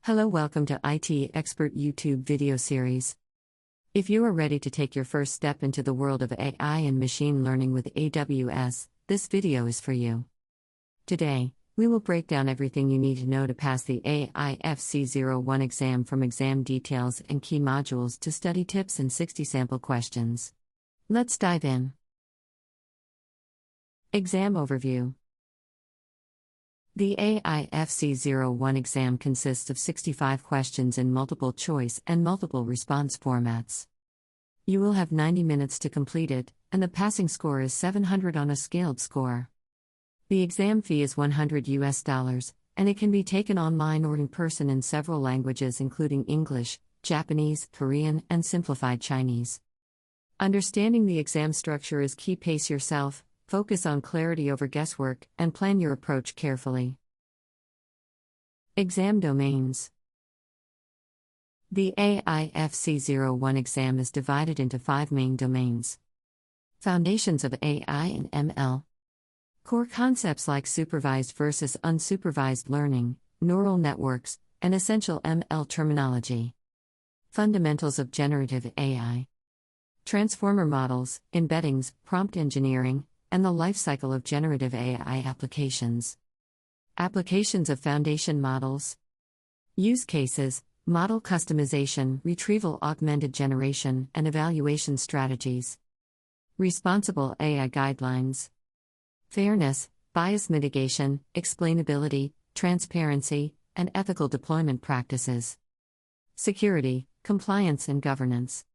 Hello, welcome to IT Expert YouTube video series. If you are ready to take your first step into the world of AI and machine learning with AWS, this video is for you. Today, we will break down everything you need to know to pass the AIF C01 exam, from exam details and key modules to study tips and 60 sample questions. Let's dive in. Exam overview. The AIF C01 exam consists of 65 questions in multiple choice and multiple response formats. You will have 90 minutes to complete it, and the passing score is 700 on a scaled score. The exam fee is $100, and it can be taken online or in person in several languages including English, Japanese, Korean, and simplified Chinese. Understanding the exam structure is key. Pace yourself, focus on clarity over guesswork, and plan your approach carefully. Exam domains. The AIF C01 exam is divided into 5 main domains. Foundations of AI and ML. Core concepts like supervised versus unsupervised learning, neural networks, and essential ML terminology. Fundamentals of generative AI. Transformer models, embeddings, prompt engineering, and the lifecycle of generative AI applications. Applications of foundation models. Use cases, model customization, retrieval augmented generation, and evaluation strategies. Responsible AI guidelines. Fairness, bias mitigation, explainability, transparency, and ethical deployment practices. Security, compliance and governance.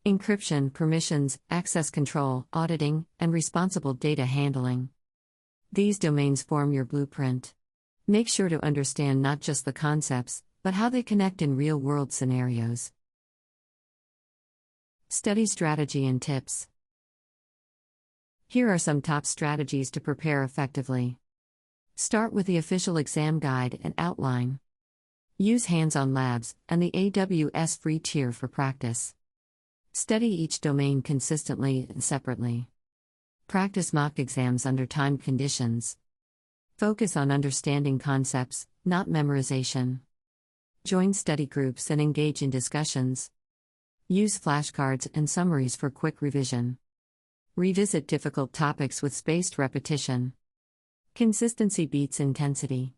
Encryption, permissions, access control, auditing, and responsible data handling. These domains form your blueprint. Make sure to understand not just the concepts, but how they connect in real-world scenarios. Study strategy and tips. Here are some top strategies to prepare effectively. Start with the official exam guide and outline. Use hands-on labs and the AWS free tier for practice. Study each domain consistently and separately. Practice mock exams under timed conditions. Focus on understanding concepts, not memorization. Join study groups and engage in discussions. Use flashcards and summaries for quick revision. Revisit difficult topics with spaced repetition. Consistency beats intensity.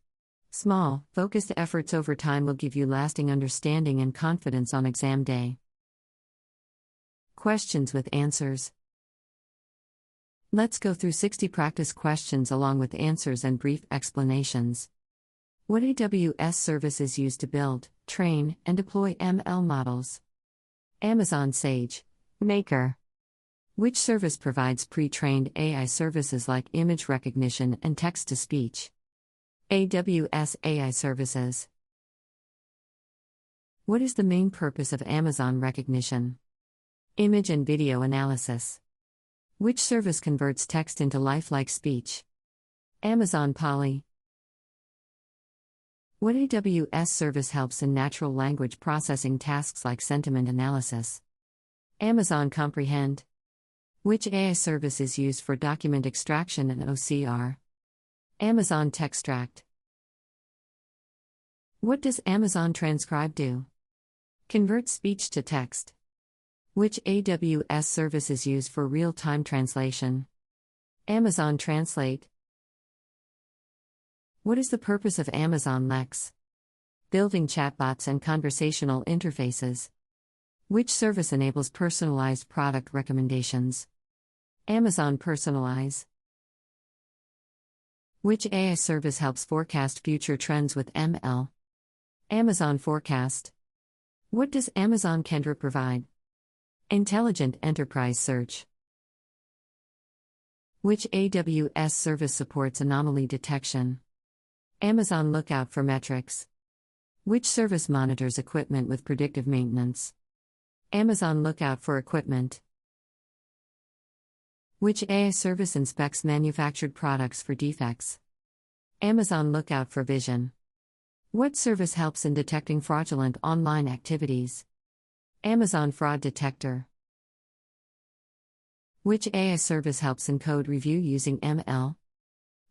Small, focused efforts over time will give you lasting understanding and confidence on exam day. Questions with answers. Let's go through 60 practice questions along with answers and brief explanations. What AWS service is used to build, train, and deploy ML models? Amazon Sage. Maker. Which service provides pre-trained AI services like image recognition and text-to-speech? AWS AI Services. What is the main purpose of Amazon Rekognition? Image and video analysis. Which service converts text into lifelike speech? Amazon Poly. What AWS service helps in natural language processing tasks like sentiment analysis? Amazon Comprehend. Which AI service is used for document extraction and OCR? Amazon Textract. What does Amazon Transcribe do? Convert speech to text. Which AWS service is used for real-time translation? Amazon Translate. What is the purpose of Amazon Lex? Building chatbots and conversational interfaces. Which service enables personalized product recommendations? Amazon Personalize. Which AI service helps forecast future trends with ML? Amazon Forecast. What does Amazon Kendra provide? Intelligent Enterprise Search. Which AWS service supports anomaly detection? Amazon Lookout for Metrics. Which service monitors equipment with predictive maintenance? Amazon Lookout for Equipment. Which AI service inspects manufactured products for defects? Amazon Lookout for Vision. What service helps in detecting fraudulent online activities? Amazon Fraud Detector. Which AI service helps in code review using ML?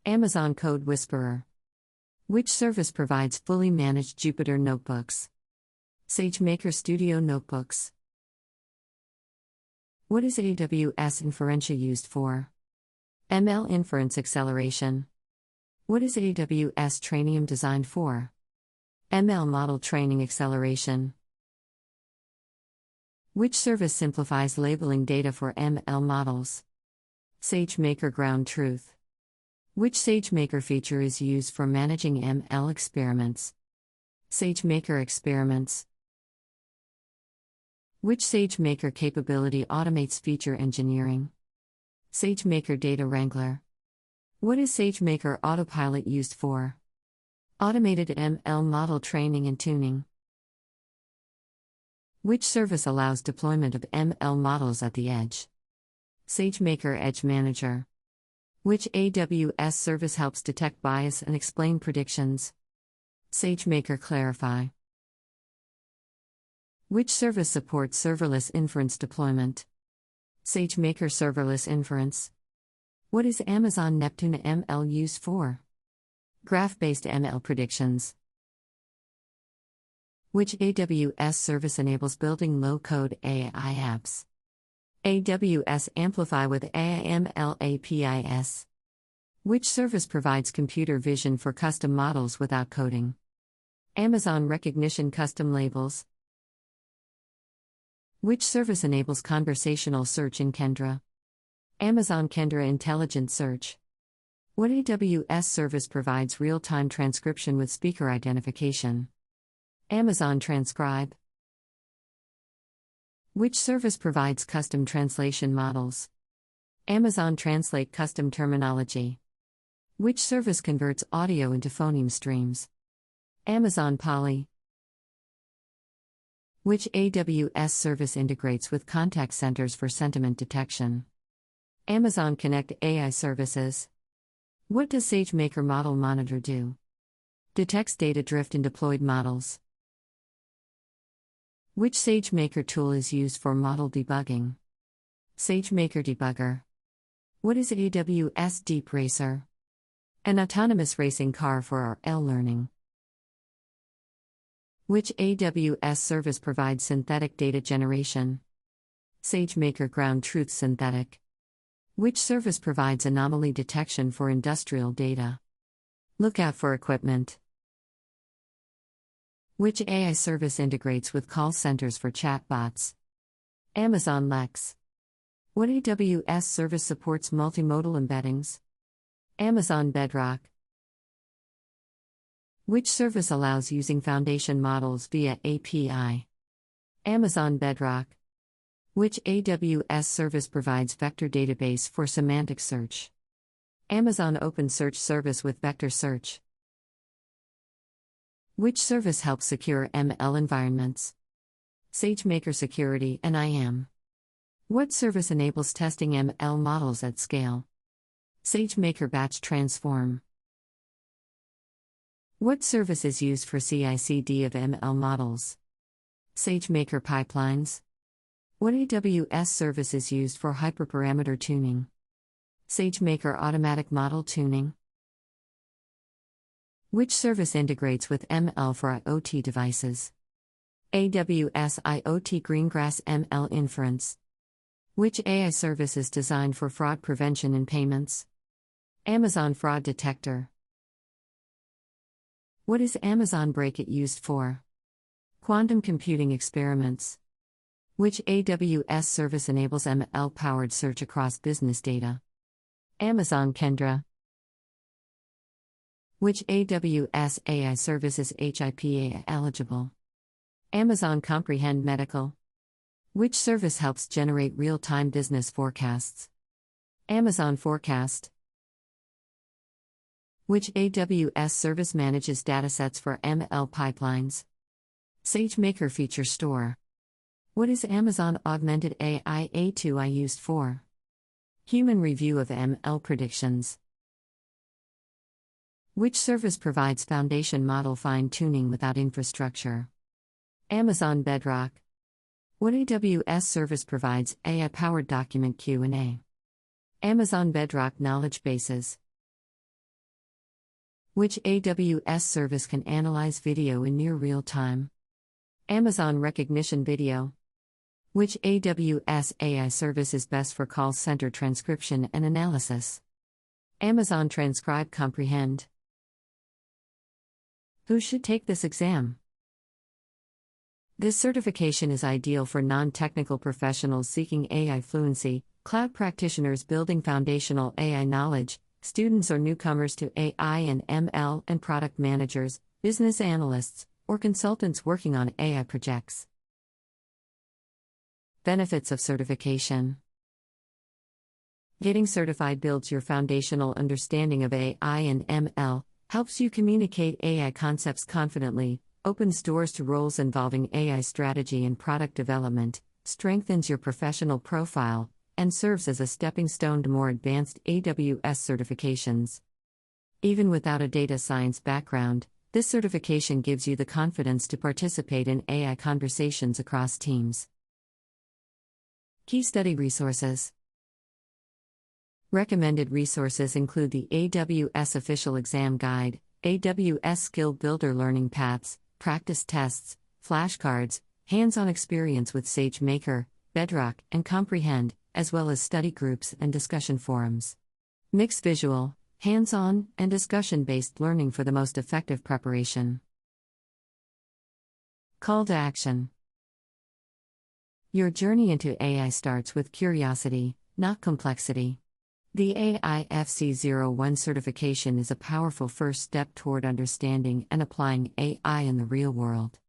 Amazon Code Whisperer. Which service provides fully managed Jupyter notebooks? SageMaker Studio Notebooks. What is AWS Inferentia used for? ML Inference Acceleration. What is AWS Trainium designed for? ML Model Training Acceleration. Which service simplifies labeling data for ML models? SageMaker Ground Truth. Which SageMaker feature is used for managing ML experiments? SageMaker Experiments. Which SageMaker capability automates feature engineering? SageMaker Data Wrangler. What is SageMaker Autopilot used for? Automated ML model training and tuning. Which service allows deployment of ML models at the edge? SageMaker Edge Manager. Which AWS service helps detect bias and explain predictions? SageMaker Clarify. Which service supports serverless inference deployment? SageMaker Serverless Inference. What is Amazon Neptune ML used for? Graph-based ML predictions. Which AWS service enables building low-code AI apps? AWS Amplify with AI/ML APIs. Which service provides computer vision for custom models without coding? Amazon Rekognition Custom Labels. Which service enables conversational search in Kendra? Amazon Kendra Intelligent Search. What AWS service provides real-time transcription with speaker identification? Amazon Transcribe. Which service provides custom translation models? Amazon Translate Custom Terminology. Which service converts audio into phoneme streams? Amazon Poly. Which AWS service integrates with contact centers for sentiment detection? Amazon Connect AI Services. What does SageMaker Model Monitor do? Detects data drift in deployed models. Which SageMaker tool is used for model debugging? SageMaker Debugger. What is AWS Deep Racer? An autonomous racing car for RL learning. Which AWS service provides synthetic data generation? SageMaker Ground Truth Synthetic. Which service provides anomaly detection for industrial data? Lookout for Equipment. Which AI service integrates with call centers for chatbots? Amazon Lex. What AWS service supports multimodal embeddings? Amazon Bedrock. Which service allows using foundation models via API? Amazon Bedrock. Which AWS service provides vector database for semantic search? Amazon Open Search Service with vector search. Which service helps secure ML environments? SageMaker Security and IAM. What service enables testing ML models at scale? SageMaker Batch Transform. What service is used for CI/CD of ML models? SageMaker Pipelines. What AWS service is used for hyperparameter tuning? SageMaker Automatic Model Tuning. Which service integrates with ML for IoT devices? AWS IoT Greengrass ML Inference. Which AI service is designed for fraud prevention in payments? Amazon Fraud Detector. What is Amazon Braket used for? Quantum computing experiments. Which AWS service enables ML-powered search across business data? Amazon Kendra. Which AWS AI service is HIPAA eligible? Amazon Comprehend Medical. Which service helps generate real-time business forecasts? Amazon Forecast. Which AWS service manages datasets for ML pipelines? SageMaker Feature Store. What is Amazon Augmented AI A2I used for? Human review of ML predictions. Which service provides foundation model fine-tuning without infrastructure? Amazon Bedrock. What AWS service provides AI-powered document Q&A? Amazon Bedrock Knowledge Bases. Which AWS service can analyze video in near real time? Amazon Recognition Video. Which AWS AI service is best for call center transcription and analysis? Amazon Transcribe Comprehend. Who should take this exam? This certification is ideal for non-technical professionals seeking AI fluency, cloud practitioners building foundational AI knowledge, students or newcomers to AI and ML, and product managers, business analysts, or consultants working on AI projects. Benefits of certification. Getting certified builds your foundational understanding of AI and ML, helps you communicate AI concepts confidently, opens doors to roles involving AI strategy and product development, strengthens your professional profile, and serves as a stepping stone to more advanced AWS certifications. Even without a data science background, this certification gives you the confidence to participate in AI conversations across teams. Key study resources. Recommended resources include the AWS Official Exam Guide, AWS Skill Builder Learning Paths, practice tests, flashcards, hands-on experience with SageMaker, Bedrock, and Comprehend, as well as study groups and discussion forums. Mixed visual, hands-on, and discussion-based learning for the most effective preparation. Call to action. Your journey into AI starts with curiosity, not complexity. The AIF C01 certification is a powerful first step toward understanding and applying AI in the real world.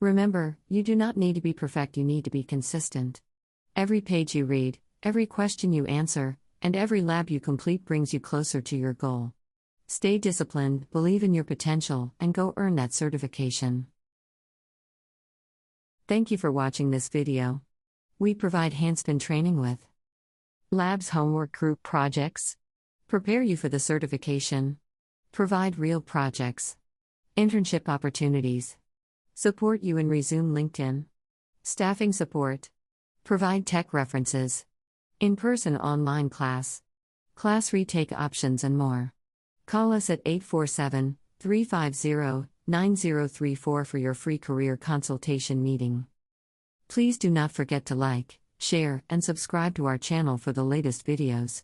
Remember, you do not need to be perfect, you need to be consistent. Every page you read, every question you answer, and every lab you complete brings you closer to your goal. Stay disciplined, believe in your potential, and go earn that certification. Thank you for watching this video. We provide hands-on training with labs, homework, group projects. Prepare you for the certification. Provide real projects. Internship opportunities. Support you in Resume LinkedIn. Staffing support. Provide tech references. In-person online class. Class retake options and more. Call us at 847-350-9034 for your free career consultation meeting. Please do not forget to like, share, and subscribe to our channel for the latest videos.